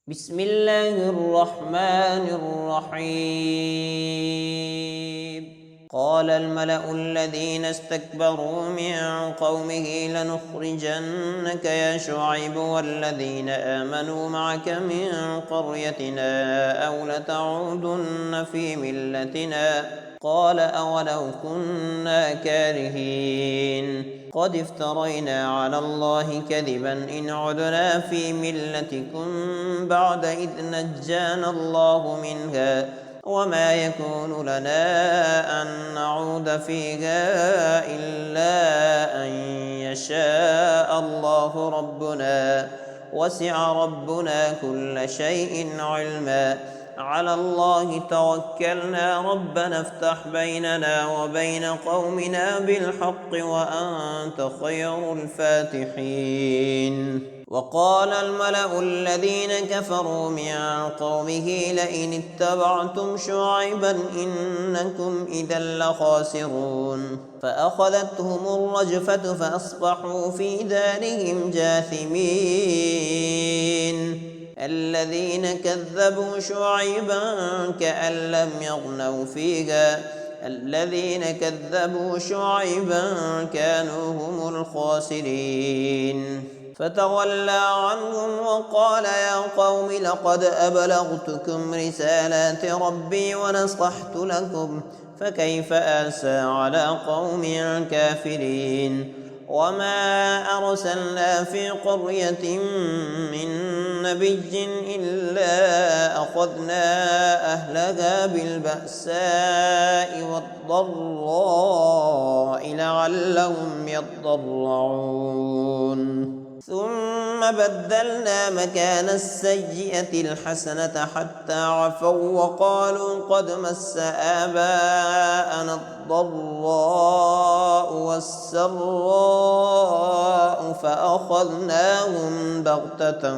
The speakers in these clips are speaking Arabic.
بسم الله الرحمن الرحيم. قال الملأ الذين استكبروا من قومه لنخرجنك يا شعيب والذين آمنوا معك من قريتنا أو لتعودن في ملتنا. قال أولو كنا كارهين قد افترينا على الله كذبا إن عدنا في ملتكم بعد إذ نجانا الله منها وما يكون لنا أن نعود فيها إلا أن يشاء الله ربنا وسع ربنا كل شيء علما على الله توكلنا ربنا افتح بيننا وبين قومنا بالحق وأنت خير الفاتحين. وقال الملأ الذين كفروا من قومه لئن اتبعتم شعيبا إنكم إذا لخاسرون فأخذتهم الرجفة فأصبحوا في دارهم جاثمين. الذين كذبوا شعيبا كأن لم يغنوا فيها الذين كذبوا شعيبا كانوا هم الخاسرين. فتولى عنهم وقال يا قوم لقد أبلغتكم رسالات ربي ونصحت لكم فكيف آسى على قوم كافرين. وما أرسلنا في قرية من نبي إلا أخذنا أهلها بالبأساء والضراء لعلهم يضرعون ثم بدلنا مكان السيئة الحسنة حتى عفوا وقالوا قد مس آباءنا الضراء والسراء فأخذناهم بغتة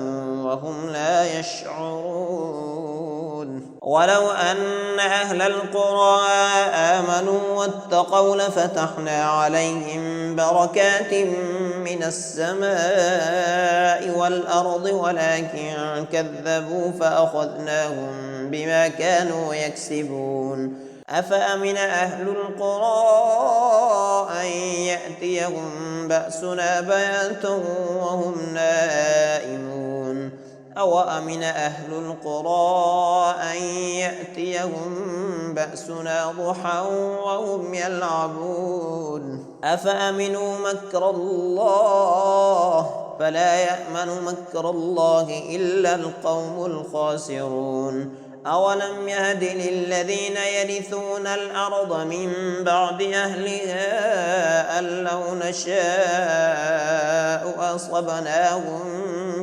وهم لا يشعرون. ولو أن أهل القرى آمنوا واتقوا لفتحنا عليهم بركات من السماء والأرض ولكن كذبوا فأخذناهم بما كانوا يكسبون. أفأمن أهل القرى أن يأتيهم بأسنا بياتا وهم نائمون أو أمن أهل القرى أن يأتيهم بأسنا ضحى وهم يلعبون. أفأمنوا مكر الله فلا يأمن مكر الله إلا القوم الخاسرون. أولم يهد للذين يرثون الأرض من بعد أهلها أن لو نشاء أصبناهم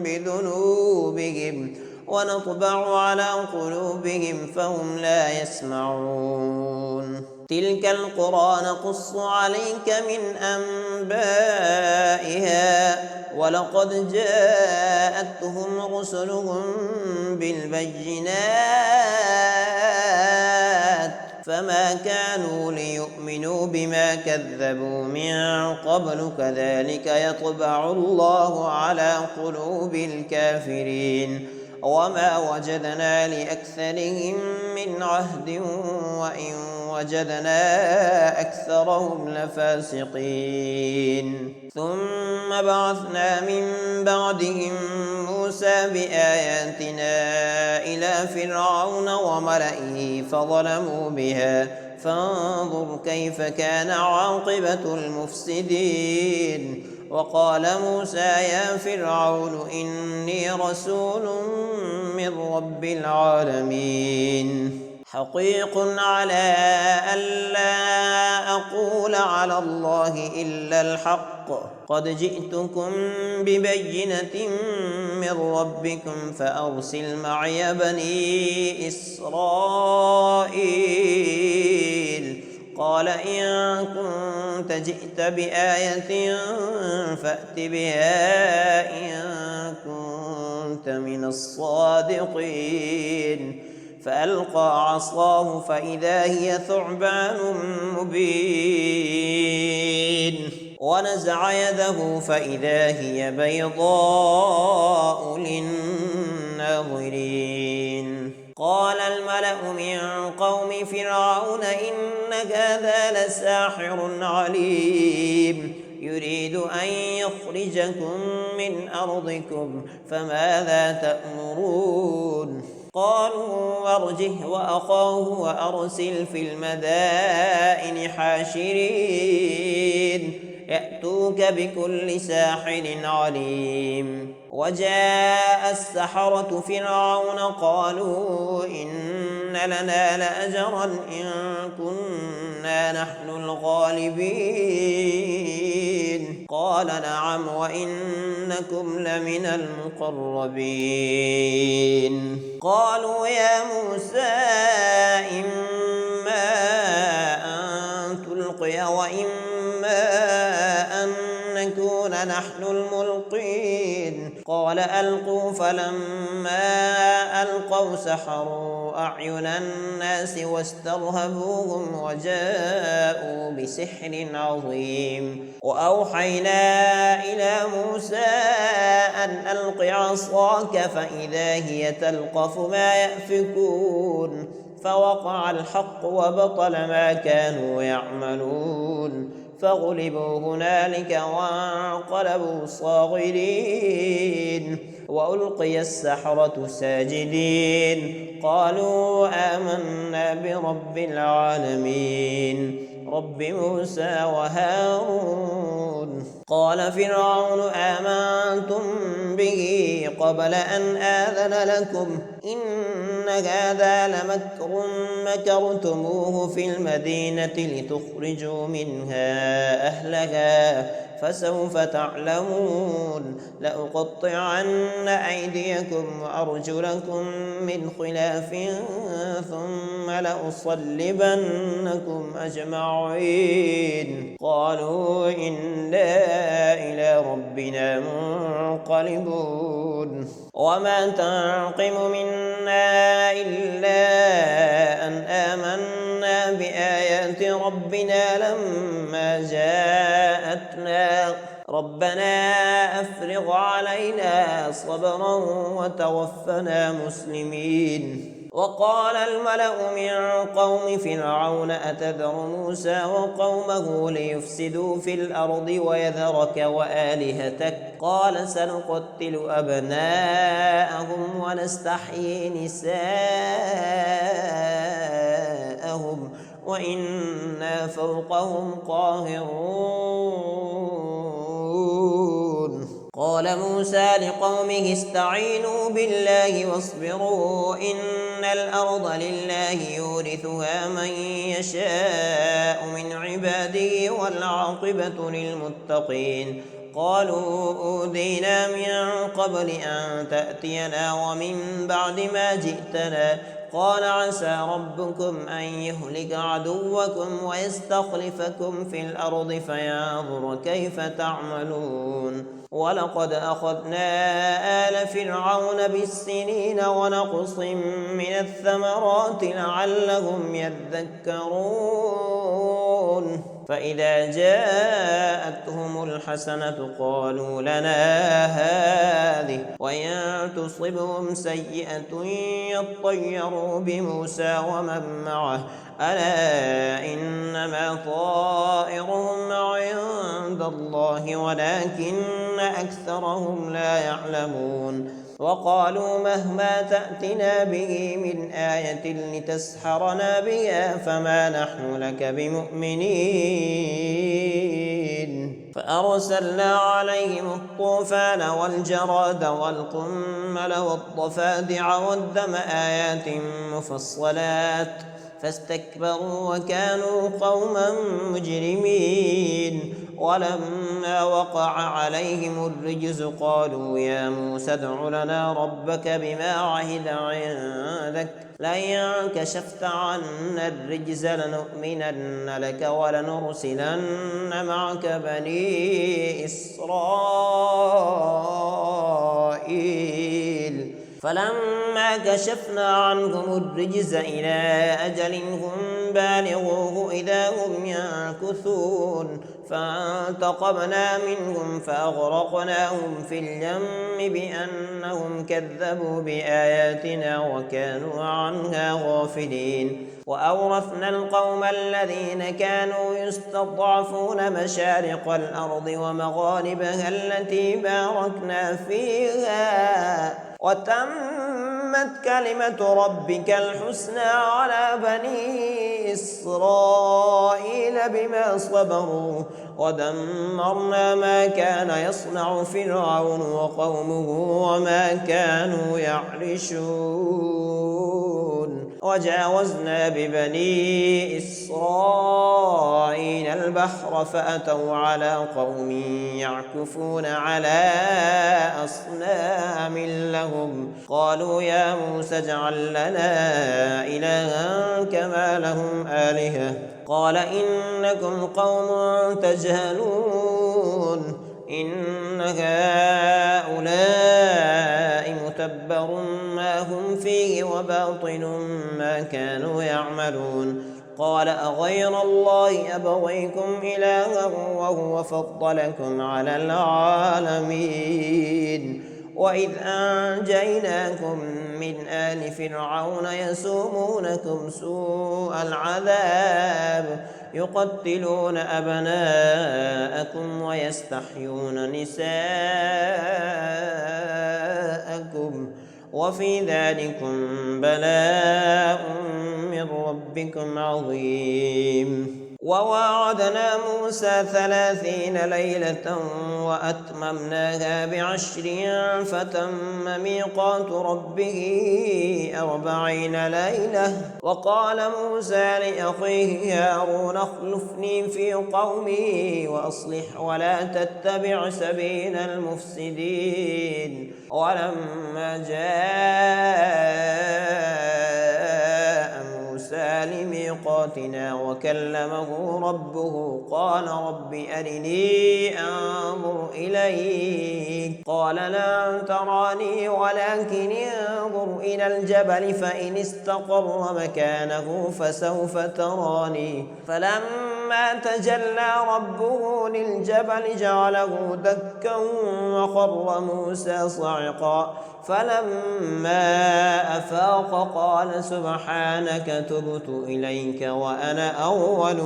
بذنوبهم ونطبع على قلوبهم فهم لا يسمعون. تلك القرى نقص عليك من أنبائها ولقد جاءتهم رسلهم بالبينات فما كانوا ليؤمنوا بما كذبوا من قبل كذلك يطبع الله على قلوب الكافرين. وما وجدنا لأكثرهم من عهد وإن وجدنا أكثرهم لفاسقين. ثم بعثنا من بعدهم موسى بآياتنا إلى فرعون وملئه فظلموا بها فانظر كيف كان عاقبة المفسدين. وقال موسى يا فرعون إني رسول من رب العالمين حقيق على ألا أقول على الله إلا الحق قد جئتكم ببينة من ربكم فأرسل معي بني إسرائيل. قال إن كنت جئت بآية فأت بها إن كنت من الصادقين. فألقى عصاه فإذا هي ثعبان مبين ونزع يده فإذا هي بيضاء للناظرين الناظرين. قال الملأ من قوم فرعون إن هذا لساحر عليم يريد أن يخرجكم من أرضكم فماذا تأمرون؟ قالوا أرجه وأخاه وأرسل في المدائن حاشرين يأتوك بكل ساحر عليم. وجاء السحرة فرعون قالوا إن لنا لأجرا إن كنا نحن الغالبين. قال نعم وإنكم لمن المقربين. قالوا يا موسى إما أن تلقي وإما أن نكون نحن الملقين. قال ألقوا فلما ألقوا سحروا أعين الناس واسترهبوهم وجاءوا بسحر عظيم. وأوحينا إلى موسى أن ألق عصاك فإذا هي تلقف ما يأفكون فوقع الحق وبطل ما كانوا يعملون فغلبوا هنالك وانقلبوا صاغرين وألقي السحرة ساجدين قالوا آمنا برب العالمين رب موسى وهارون. قال فرعون آمنتم به قبل أن آذن لكم إن هذا لمكر مكرتموه في المدينة لتخرجوا منها أهلها فسوف تعلمون. لأقطعن أيديكم وأرجلكم من خلاف ثم لأصلبنكم أجمعين. قالوا إنا إلى ربنا منقلبون. وما تنقم منا إلا أن آمنا بآيات ربنا لما جاءتنا ربنا أفرغ علينا صبرا وتوفنا مسلمين. وقال الملأ من قوم فرعون أتذر موسى وقومه ليفسدوا في الأرض ويذرك وآلهتك قال سنقتل أبناءهم ونستحيي نساءهم وإنا فوقهم قاهرون. قال موسى لقومه استعينوا بالله واصبروا إن الأرض لله يورثها من يشاء من عباده والعاقبة للمتقين. قالوا أوذينا من قبل أن تأتينا ومن بعد ما جئتنا قال عسى ربكم أن يهلك عدوكم ويستخلفكم في الأرض فينظر كيف تعملون. ولقد أخذنا آل فرعون بالسنين ونقص من الثمرات لعلهم يذكرون. فإذا جاءتهم الحسنة قالوا لنا هذه وإن تصبهم سيئة يطيروا بموسى ومن معه ألا إنما طائرهم عند الله ولكن أكثرهم لا يعلمون. وقالوا مهما تأتنا به من آية لتسحرنا بها فما نحن لك بمؤمنين. فأرسلنا عليهم الطوفان والجراد والقمل والضفادع والدم آيات مفصلات فاستكبروا وكانوا قوما مجرمين. ولما وقع عليهم الرجز قالوا يا موسى ادع لنا ربك بما عهد عندك لئن كشفت عنا الرجز لنؤمنن لك ولنرسلن معك بني إسرائيل. فلما كشفنا عنهم الرجز إلى أجل هم بالغوه إذا هم ينكثون. فانتقمنا منهم فأغرقناهم في اليم بأنهم كذبوا بآياتنا وكانوا عنها غافلين وأورثنا القوم الذين كانوا يستضعفون مشارق الأرض ومغاربها التي باركنا فيها وتمت كلمة ربك الحسنى على بني إسرائيل بما صبروا ودمرنا ما كان يصنع فرعون وقومه وما كانوا يعرشون وجاوزنا ببني إسرائيل البحر فأتوا على قوم يعكفون على أصنام لهم قالوا يا موسى اجعل لنا إلها كما لهم آلهة قال إنكم قوم تجهلون إن هؤلاء متبر ما هم فيه وباطل ما كانوا يعملون قال أغير الله أبغيكم إلها وهو فضلكم على العالمين وإذ أنجيناكم من آل فرعون يسومونكم سوء العذاب يقتلون أبناءكم ويستحيون نساءكم وفي ذلكم بلاء من ربكم عظيم وواعدنا موسى 30 ليلة وأتممناها ب10 فتم ميقات ربه 40 ليلة وقال موسى لأخيه هارون اخلفني في قومي وأصلح ولا تتبع سبيل المفسدين ولما جاء موسى لميقاتنا وكلمه ربه قال رب أرني أنظر إليك قال لن تراني ولكن انظر إلى الجبل فإن استقر مكانه فسوف تراني فلما تجلى ربه للجبل جعله دكا وخر موسى صعقا فلما أفاق قال سبحانك تبت إليك وأنا أول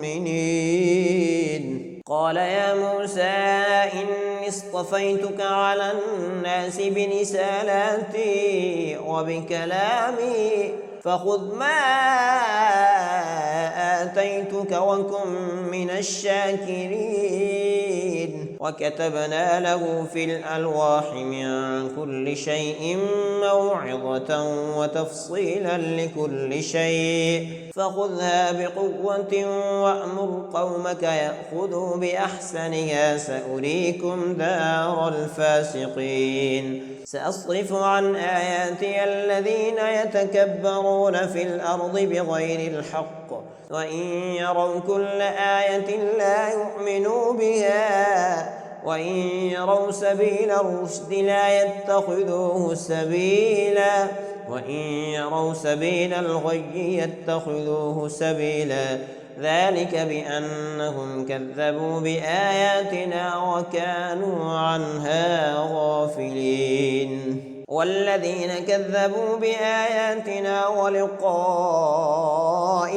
المؤمنين قال يا موسى إني اصطفيتك على الناس برسالاتي وبكلامي فخذ ما آتيتك وكن من الشاكرين وكتبنا له في الألواح من كل شيء موعظة وتفصيلا لكل شيء فخذها بقوة وأمر قومك يأخذوا بأحسنها سأريكم دار الفاسقين سأصرف عن آياتي الذين يتكبرون في الأرض بغير الحق وإن يروا كل آية لا يؤمنوا بها وإن يروا سبيل الرشد لا يتخذوه سبيلا وإن يروا سبيل الغي يتخذوه سبيلا ذلك بأنهم كذبوا بآياتنا وكانوا عنها غافلين والذين كذبوا بآياتنا ولقاء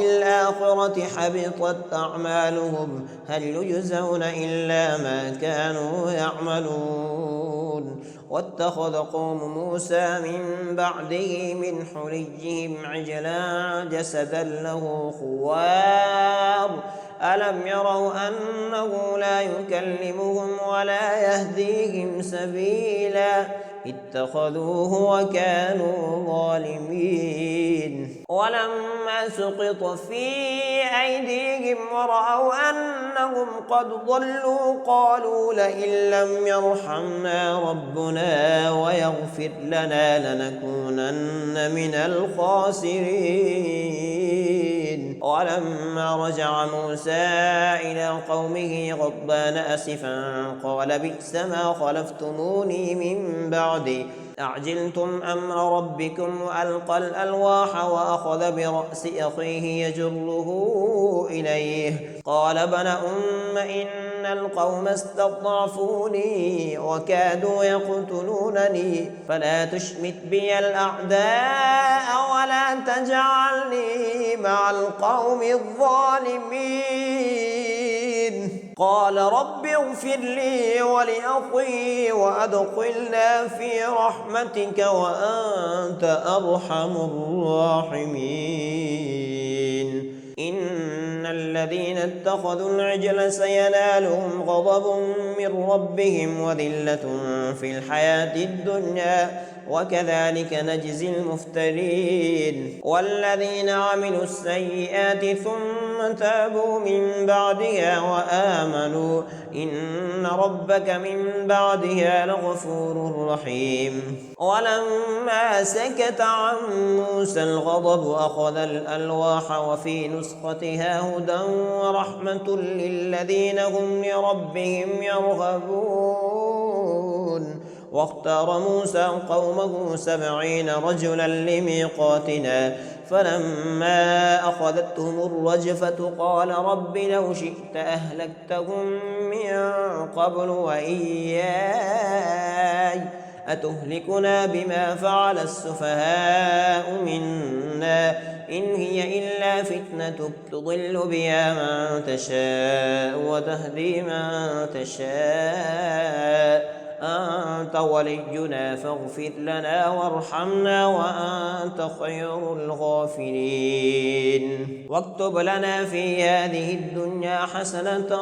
الآخرة حبطت أعمالهم هل يجزون إلا ما كانوا يعملون واتخذ قوم موسى من بعده من حليهم عجلا جسدا له خوار ألم يروا أنه لا يكلمهم ولا يهديهم سبيلا اتخذوه وكانوا ظالمين ولما سقط في أيديهم ورأوا أنهم قد ضلوا قالوا لئن لم يرحمنا ربنا ويغفر لنا لنكونن من الخاسرين ولما رجع موسى إلى قومه غضبان أسفا قال بئس ما خلفتموني من بعدي أعجلتم أمر ربكم وألقى الألواح وأخذ برأس أخيه يجره إليه قال ابن أم إن القوم استضعفوني وكادوا يقتلونني فلا تشمت بي الأعداء ولا تجعلني مع القوم الظالمين قال رب اغفر لي ولأخي وأدخلنا في رحمتك وأنت أرحم الراحمين إن الذين اتخذوا العجل سينالهم غضب من ربهم وذلة في الحياة الدنيا وكذلك نجزي المفترين والذين عملوا السيئات ثم تابوا من بعدها وآمنوا إن ربك من بعدها لغفور رحيم ولما سكت عن موسى الغضب أخذ الألواح وفي نسختها هدى ورحمة للذين هم لربهم يرغبون واختار موسى قومه 70 رجلا لميقاتنا فلما أخذتهم الرجفة قال رب لو شئت أهلكتهم من قبل وإياي أتهلكنا بما فعل السفهاء منا إن هي إلا فتنتك تضل بها من تشاء وتهدي من تشاء أنت ولينا فاغفر لنا وارحمنا وأنت خير الغافرين واكتب لنا في هذه الدنيا حسنة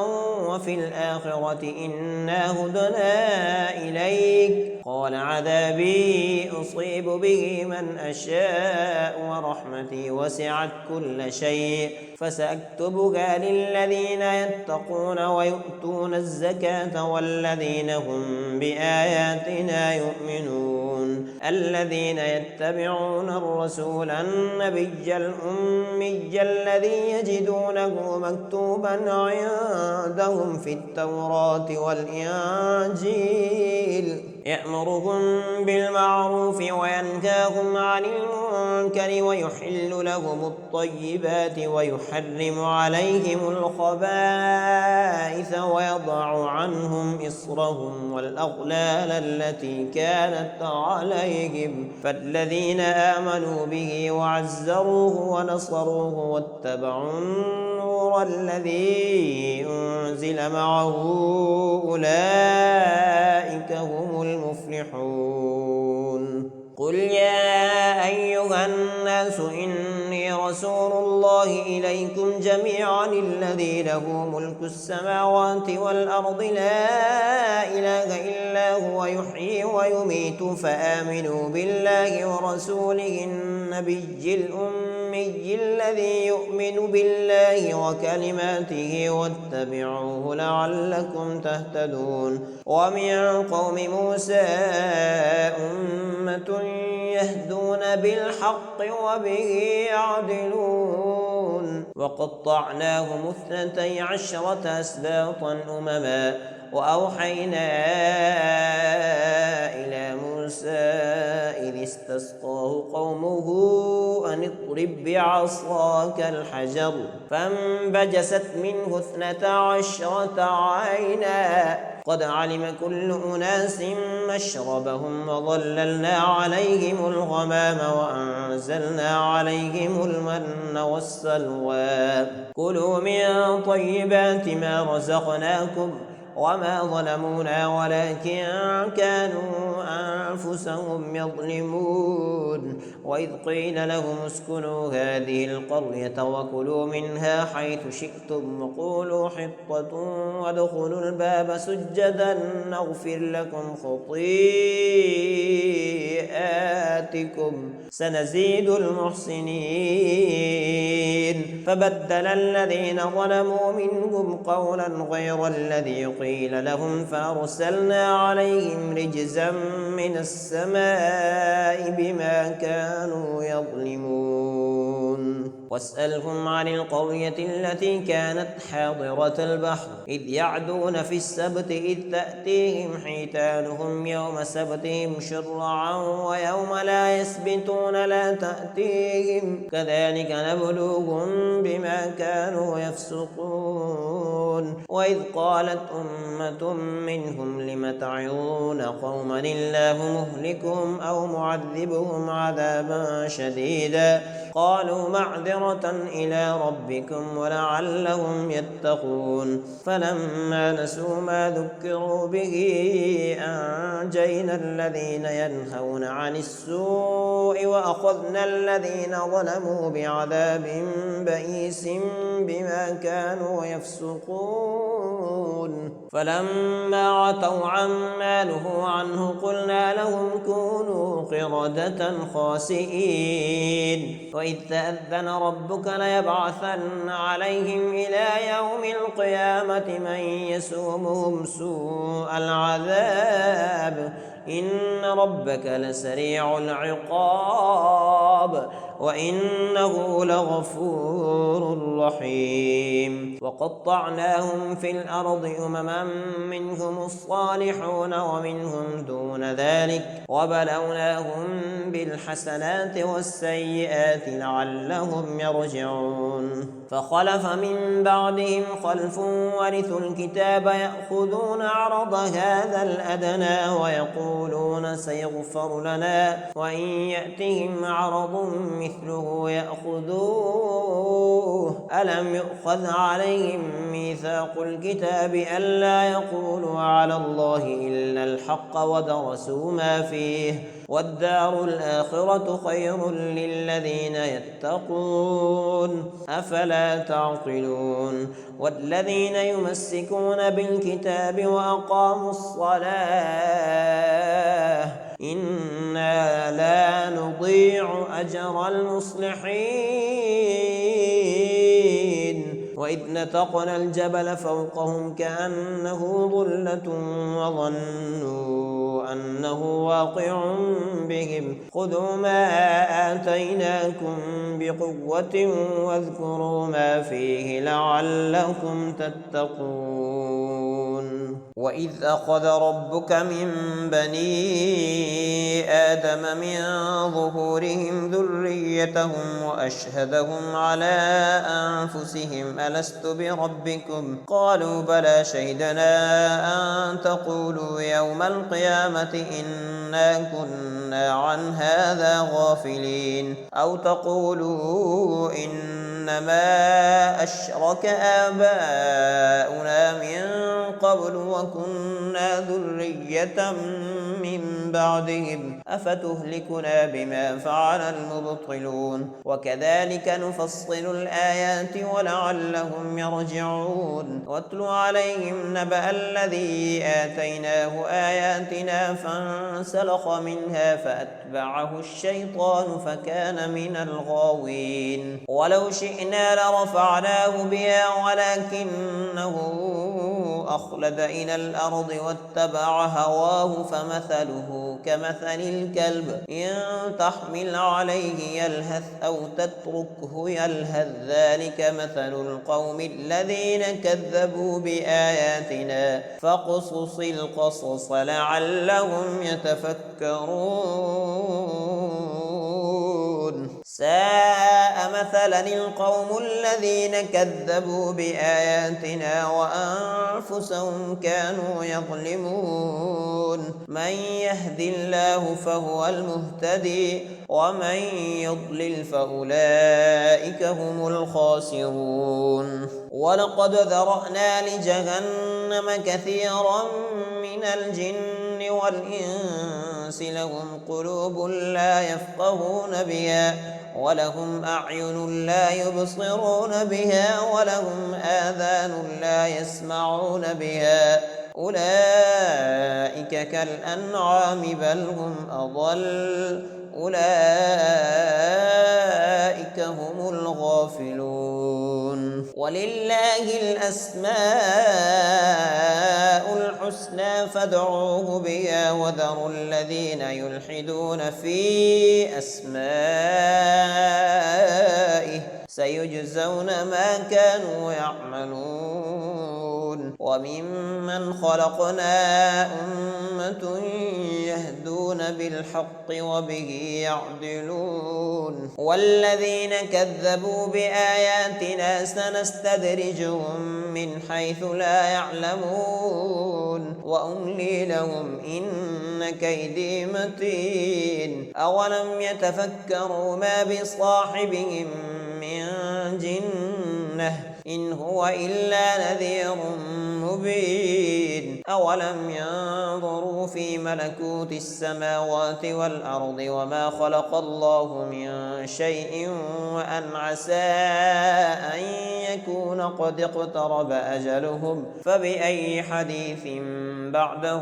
وفي الآخرة إنا هدنا إليك قال عذابي أصيب به من أشاء ورحمتي وسعت كل شيء فسأكتبها للذين يتقون ويؤتون الزكاة والذين هم بآياتنا يؤمنون الذين يتبعون الرسول النبي الأمي الذي يجدونه مكتوبا عندهم في التوراة والإنجيل يأمرهم بالمعروف وينهاهم عن المنكر ويحل لهم الطيبات ويحرم عليهم الخبائث ويضع عنهم إصرهم والأغلال التي كانت عليهم فالذين آمنوا به وعزروه ونصروه واتبعوا النور الذي أنزل معه أولئك هم المفلحون قل يا أيها الناس إني رسول الله إليكم جميعا الذي له ملك السماوات والأرض لا إله إلا هو يحيي ويميت فآمنوا بالله ورسوله النبي الأمي الذي يؤمن بالله وكلماته واتبعوه لعلكم تهتدون ومن قوم موسى أمة يهدون بالحق وبه يعدلون وقطعناهم 12 أسباطا أمما وأوحينا إلى موسى إذ استسقاه قومه أن اضرب بعصاك الحجر فانبجست منه 12 عينا قد علم كل أناس مشربهم وظللنا عليهم الغمام وأنزلنا عليهم المن والسلوى كلوا من طيبات ما رزقناكم وما ظلمونا ولكن كانوا أنفسهم يظلمون وإذ قيل لهم اسكنوا هذه القرية وكلوا منها حيث شئتم وقولوا حطة وادخلوا الباب سجدا نغفر لكم خطيئاتكم سنزيد المحسنين فبدل الذين ظلموا منهم قولا غير الذي قيل لهم فأرسلنا عليهم رجزا من السماء بما كانوا يظلمون واسألهم عن القرية التي كانت حاضرة البحر إذ يعدون في السبت إذ تأتيهم حيتانهم يوم سبتهم شرعا ويوم لا يسبتون لا تأتيهم كذلك نبلوهم بما كانوا يفسقون وإذ قالت أمة منهم لم تعظون قوما الله مهلكهم أو معذبهم عذابا شديدا قالوا معذرة إلى ربكم ولعلهم يتقون فلما نسوا ما ذكروا به أنجينا الذين ينهون عن السوء وأخذنا الذين ظلموا بعذاب بئيس بما كانوا يفسقون فلما عتوا عما نهوا عنه قلنا لهم كونوا قردة خاسئين وإذ تأذن ربك ليبعثن عليهم إلى يوم القيامة من يسومهم سوء العذاب إن ربك لسريع العقاب وإنه لغفور رحيم وقطعناهم في الأرض أمما منهم الصالحون ومنهم دون ذلك وبلوناهم بالحسنات والسيئات لعلهم يرجعون فخلف من بعدهم خلف ورثوا الكتاب يأخذون عرض هذا الأدنى ويقولون سيغفر لنا وإن يأتهم عرض مثله يأخذوه ألم يؤخذ عليهم ميثاق الكتاب ألا يقولوا على الله إلا الحق ودرسوا ما فيه والدار الآخرة خير للذين يتقون أفلا تعقلون والذين يمسكون بالكتاب وأقاموا الصلاة إنا لا نضيع أجر المصلحين وإذ نتقنا الجبل فوقهم كأنه ظلة وظنوا أنه واقع بهم خذوا ما آتيناكم بقوة واذكروا ما فيه لعلكم تتقون وإذ أخذ ربك من بني آدم من ظهورهم ذريتهم وأشهدهم على أنفسهم ألست بربكم قالوا بلى شهدنا أن تقولوا يوم القيامة إنا كنا عن هذا غافلين أو تقولوا إنما أشرك آباؤنا من قبل وكنا ذرية من بعدهم أفتهلكنا بما فعل المبطلون وكذلك نفصل الآيات ولعلهم يرجعون واتل عليهم نبأ الذي آتيناه آياتنا فانسلخ منها فأتبعه الشيطان فكان من الغاوين ولو شئنا لرفعناه بها ولكنه أخلد إلى الأرض واتبع هواه فمثله كمثل الكلب إن تحمل عليه يلهث أو تتركه يلهث ذلك مثل القوم الذين كذبوا بآياتنا فاقصص القصص لعلهم يتفكرون ساء مثلا القوم الذين كذبوا بآياتنا وأنفسهم كانوا يظلمون من يهد الله فهو المهتدي ومن يضلل فأولئك هم الخاسرون ولقد ذرأنا لجهنم كثيرا من الجن والإنس لهم قلوب لا يفقهون بها ولهم أعين لا يبصرون بها ولهم آذان لا يسمعون بها أولئك كالأنعام بل هم أضل أولئك هم الغافلون ولله الأسماء الحسنى فادعوه بها وذروا الذين يلحدون في أسمائه سيجزون ما كانوا يعملون وممن خلقنا أمة يهدون بالحق وبه يعدلون والذين كذبوا بآياتنا سنستدرجهم من حيث لا يعلمون وأملي لهم إن كيدي متين أولم يتفكروا ما بصاحبهم من جنة إن هو إلا نذير مبين أولم ينظروا في ملكوت السماوات والأرض وما خلق الله من شيء وأن عسى أن يكون قد اقترب أجلهم فبأي حديث بعده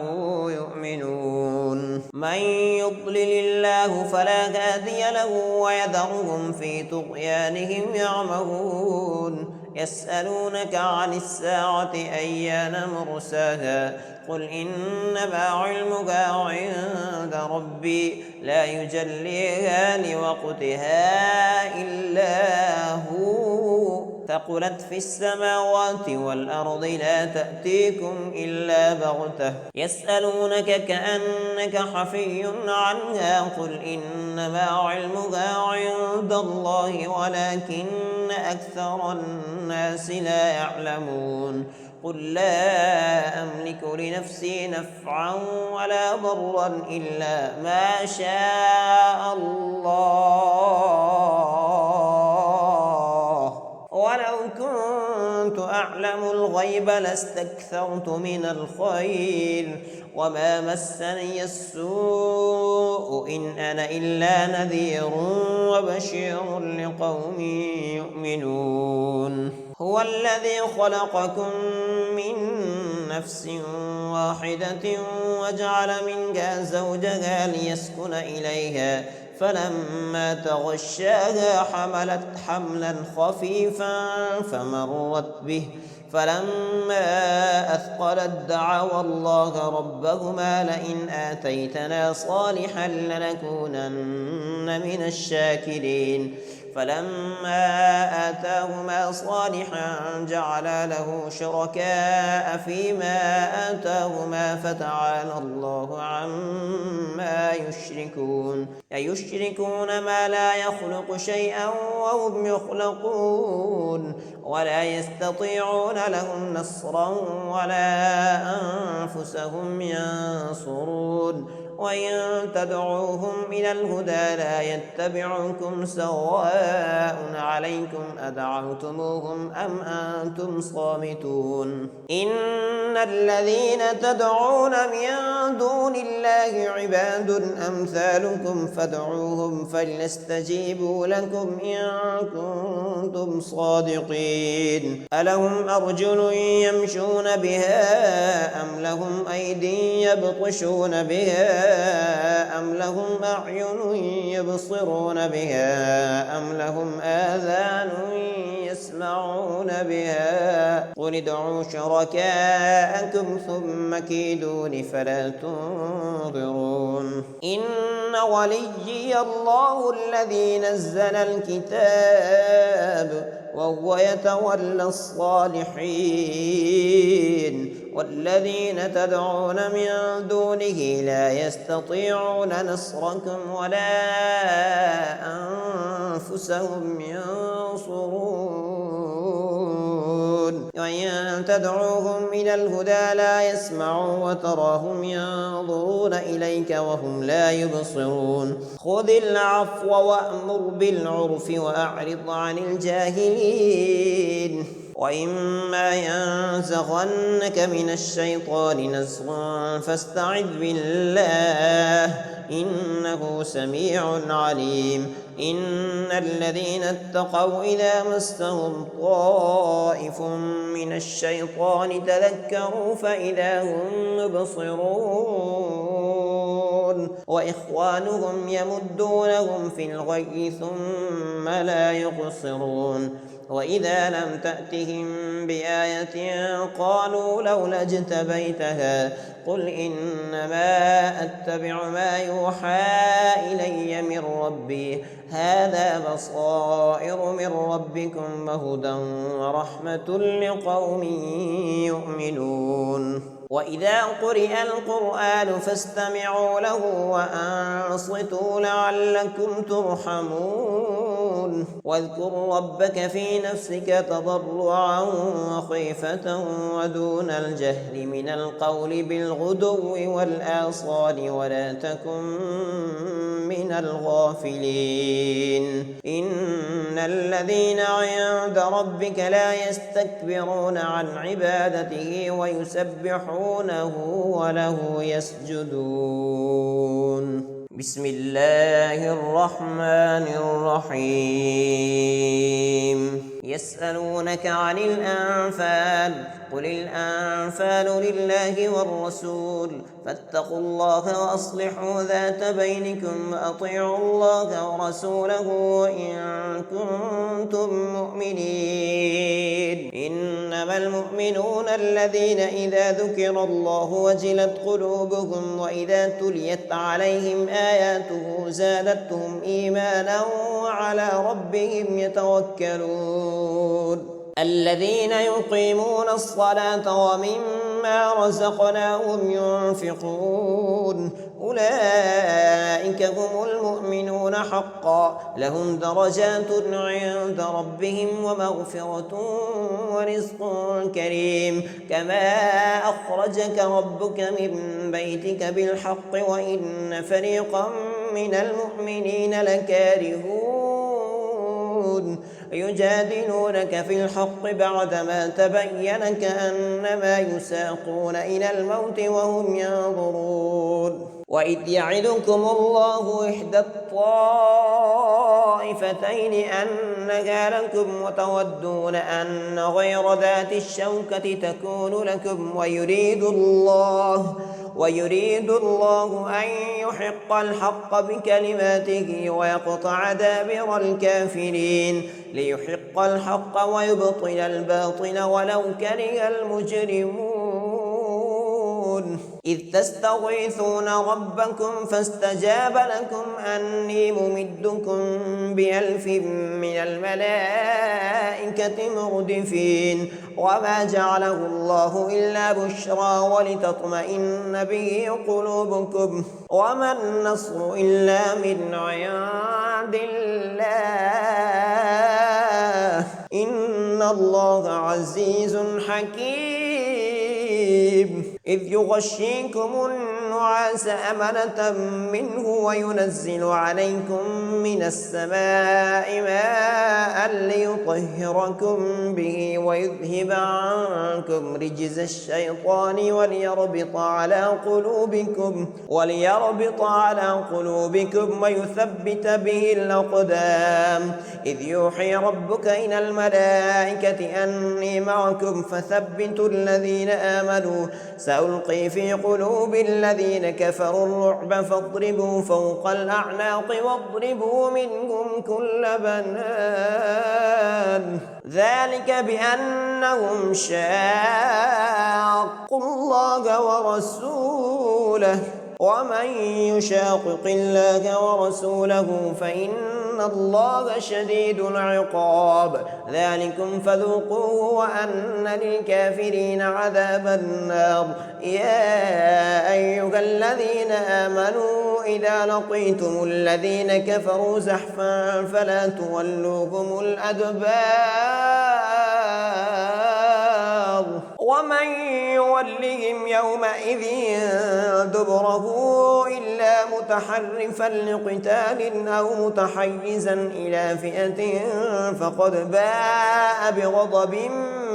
يؤمنون من يضلل الله فلا هادي له ويذرهم في طغيانهم يعمهون يسألونك عن الساعة أيان مرساها قل إنما علمها عند ربي لا يجليها لوقتها إلا هو ثقلت في السماوات والأرض لا تأتيكم إلا بغتة يسألونك كأنك حفي عنها قل إنما علمها عند الله ولكن أكثر الناس لا يعلمون قل لا أملك لنفسي نفعا ولا ضرا إلا ما شاء الله ولو كنت أعلم الغيب لاستكثرت من الخير وما مسني السوء إن أنا إلا نذير وبشير لقوم يؤمنون هو الذي خلقكم من نفس واحدة وجعل منها زوجها ليسكن إليها فلما تغشاها حملت حملا خفيفا فمرت به فلما أثقلت دعوا الله ربهما لئن آتيتنا صالحا لنكونن من الشاكرين فلما آتاهما صالحا جعلا له شركاء فيما آتاهما فتعالى الله عما يشركون أيشركون ما لا يخلق شيئا وهم يخلقون ولا يستطيعون لهم نصرا ولا أنفسهم ينصرون وإن تدعوهم إلى الهدى لا يتبعوكم سواء عليكم أدعوتموهم أم أنتم صامتون إن الذين تدعون من دون الله عباد أمثالكم فادعوهم فليستجيبوا لكم إن كنتم صادقين ألهم أرجل يمشون بها أم لهم أيدي يبطشون بها أم لهم أعين يبصرون بها أم لهم آذان يسمعون بها قل ادعوا شركاءكم ثم كيدون فلا تنظرون إن وليي الله الذي نزل الكتاب وهو يتولى الصالحين والذين تدعون من دونه لا يستطيعون نصركم ولا أنفسهم ينصرون وإن تدعوهم إلى الهدى لا يسمعوا وتراهم ينظرون إليك وهم لا يبصرون خذ العفو وأمر بالعرف وأعرض عن الجاهلين وإما ينزغنك من الشيطان نزغ فاستعذ بالله إنه سميع عليم إن الذين اتقوا إذا مسهم طائف من الشيطان تذكروا فإذا هم مبصرون وإخوانهم يمدونهم في الغي ثم لا يقصرون وإذا لم تأتهم بآية قالوا لولا اجتبيتها قل إنما أتبع ما يوحى إلي من ربي هذا بصائر من ربكم وهدى ورحمة لقوم يؤمنون وإذا قرئ القرآن فاستمعوا له وأنصتوا لعلكم ترحمون واذكر ربك في نفسك تضرعا وخيفة ودون الجهل من القول بالغدو والآصال ولا تكن من الغافلين إن الذين عند ربك لا يستكبرون عن عبادته ويسبحونه وله يسجدون بسم الله الرحمن الرحيم يسألونك عن الأنفال قل الأنفال لله والرسول فاتقوا الله وأصلحوا ذات بينكم وأطيعوا الله ورسوله إن كنتم مؤمنين إنما المؤمنون الذين إذا ذكر الله وجلت قلوبهم وإذا تليت عليهم آياته زادتهم إيمانا وعلى ربهم يتوكلون الذين يقيمون الصلاة ومما رزقناهم ينفقون أولئك هم المؤمنون حقا لهم درجات عند ربهم ومغفرة ورزق كريم كما أخرجك ربك من بيتك بالحق وإن فريقا من المؤمنين لكارهون يجادلونك في الحق بعدما تبين كأنما يساقون إلى الموت وهم ينظرون وإذ يعدكم الله إحدى الطائفتين أنها لكم وتودون أن غير ذات الشوكة تكون لكم ويريد الله أن يحق الحق بكلماته ويقطع دابر الكافرين ليحق الحق ويبطل الباطل ولو كره المجرمون إذ تستغيثون ربكم فاستجاب لكم أني ممدكم ب1000 من الملائكة مردفين وما جعله الله إلا بشرى ولتطمئن به قلوبكم وما النصر إلا من عند الله إن الله عزيز حكيم إذ يغشيكم النعاس أمنة منه وينزل عليكم من السماء ماء ليطهركم به ويذهب عنكم رجز الشيطان وليربط على قلوبكم ويثبت به الأقدام إذ يوحي ربك إلى الملائكة أني معكم فثبتوا الذين آمنوا سألقي في قلوب الذين كفروا الرعب فاضربوا فوق الأعناق واضربوا منهم كل بنان ذلك بأنهم شاقوا الله ورسوله ومن يشاقق الله ورسوله فإن الله شديد العقاب ذلكم فذوقوه وأن للكافرين عذاب النار يا أيها الذين آمنوا إذا لقيتم الذين كفروا زحفا فلا تولوهم الأدبار ومن يولهم يومئذ دبره إلا متحرفا لقتال أو متحيزا إلى فئة فقد باء بغضب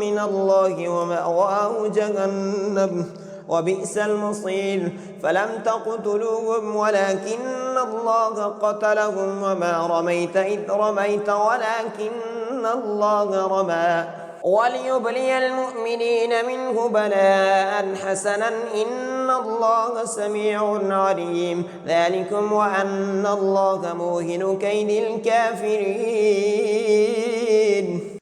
من الله ومأواه جهنم وبئس المصير فلم تقتلوهم ولكن الله قتلهم وما رميت إذ رميت ولكن الله رمى وليبلي المؤمنين منه بلاء حسنا إن الله سميع عليم. ذلكم وأن الله موهن كيد الكافرين.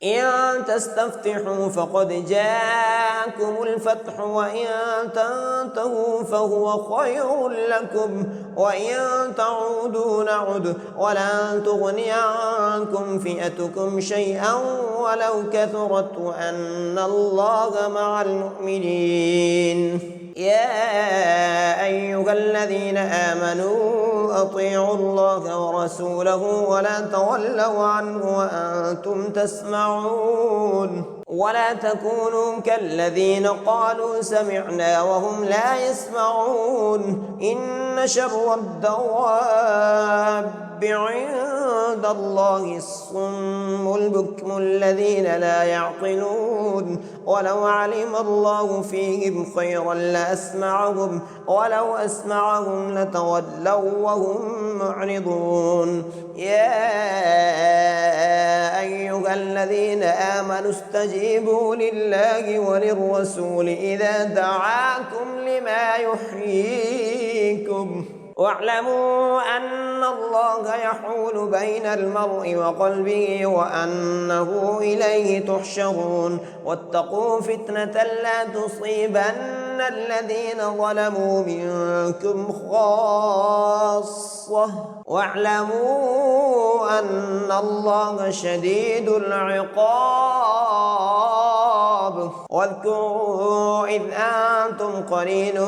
إن تستفتحوا فقد جاءكم الفتح وإن تنتهوا فهو خير لكم وإن تعودوا نعد ولن تغني عنكم فئتكم شيئا ولو كثرت وأن الله مع المؤمنين. يا أيها الذين آمنوا أطيعوا الله ورسوله ولا تولوا عنه وأنتم تسمعون ولا تكونوا كالذين قالوا سمعنا وهم لا يسمعون. إن شر الدواب عند الله الصم البكم الذين لا يعقلون. ولو علم الله فيهم خيرا لأسمعهم ولو أسمعهم لتولوا وهم معرضون. يا أيها الذين آمنوا استجيبوا لله وللرسول إذا دعاكم لما يحييكم واعلموا أن الله يحول بين المرء وقلبه وأنه إليه تحشرون. واتقوا فتنة لا تصيبن الذين ظلموا منكم خاصة واعلموا أن الله شديد العقاب. واذكروا إذ أنتم قليل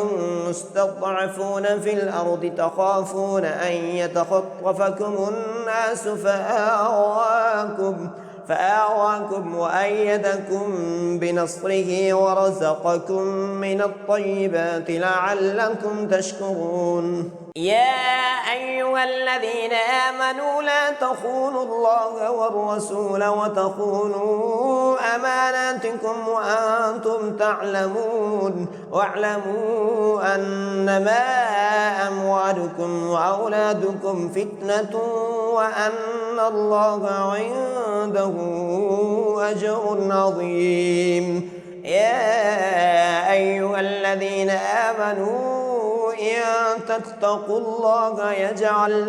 مستضعفون في الأرض تخافون أن يتخطفكم الناس فآواكم وأيدكم بنصره ورزقكم من الطيبات لعلكم تشكرون. يا أيها الذين آمنوا لا تخونوا الله والرسول وتخونوا أماناتكم وأنتم تعلمون. واعلموا أنما أموالكم وأولادكم فتنة وأن الله عنده أجر عظيم. يا أيها الذين آمنوا إن تتقوا الله يجعل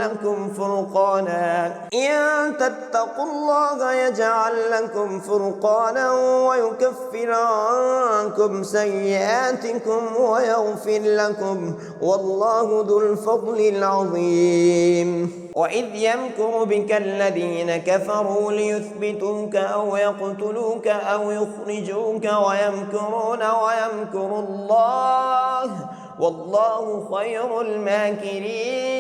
لكم فرقانا ويكفر عنكم سيئاتكم ويغفر لكم والله ذو الفضل العظيم. وإذ يمكر بك الذين كفروا ليثبتوك أو يقتلوك أو يخرجوك ويمكرون ويمكر الله والله خير الماكرين.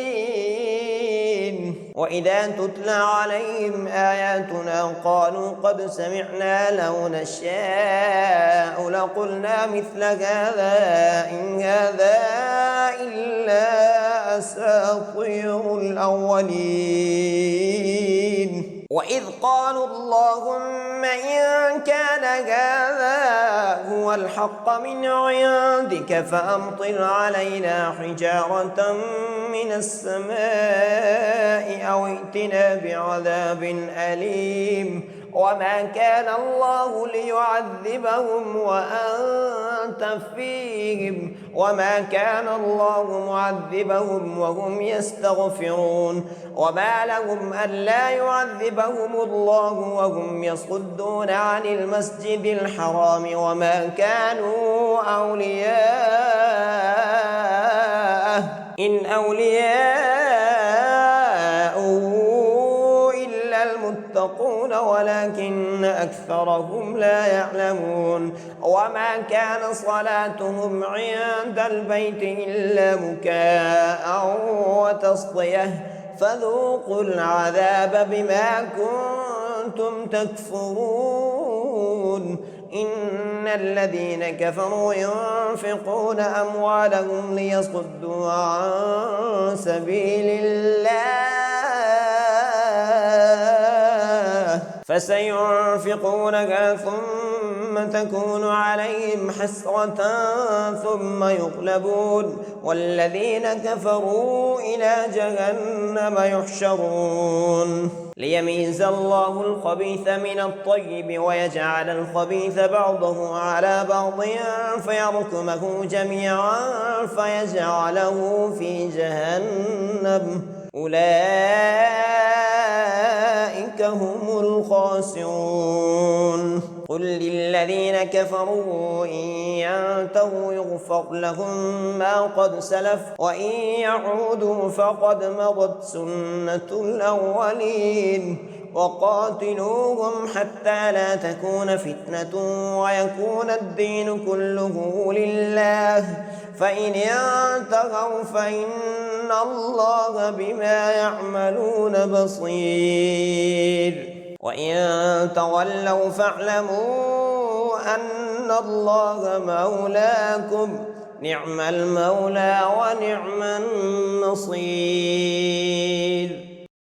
وإذا تتلى عليهم آياتنا قالوا قد سمعنا لو نشاء لقلنا مثل هذا إن هذا إلا أساطير الأولين. وإذ قالوا اللهم إن كان هذا هو الحق من عندك فأمطر علينا حجارة من السماء أو ائتنا بعذاب أليم. وما كان الله ليعذبهم وأنت فيهم وما كان الله معذبهم وهم يستغفرون. وما لهم ألا يعذبهم الله وهم يصدون عن المسجد الحرام وما كانوا أولياءه إن أولياءه المتقون ولكن أكثرهم لا يعلمون. وما كان صلاتهم عند البيت إلا مكاء وتصدية فذوقوا العذاب بما كنتم تكفرون. إن الذين كفروا ينفقون أموالهم ليصدوا عن سبيل الله فسينفقونها ثم تكون عليهم حسرة ثم يغلبون والذين كفروا إلى جهنم يحشرون. ليميز الله الخبيث من الطيب ويجعل الخبيث بعضه على بعض فيركمه جميعا فيجعله في جهنم أولئك هم الخاسرون. قل للذين كفروا إن ينتهوا يغفر لهم ما قد سلف وإن يعودوا فقد مضت سنة الأولين وقاتلوهم حتى لا تكون فتنة ويكون الدين كله لله فإن ينتهوا فإن الله بما يعملون بصير وإن تولوا فاعلموا أن الله مولاكم نعم المولى ونعم النصير.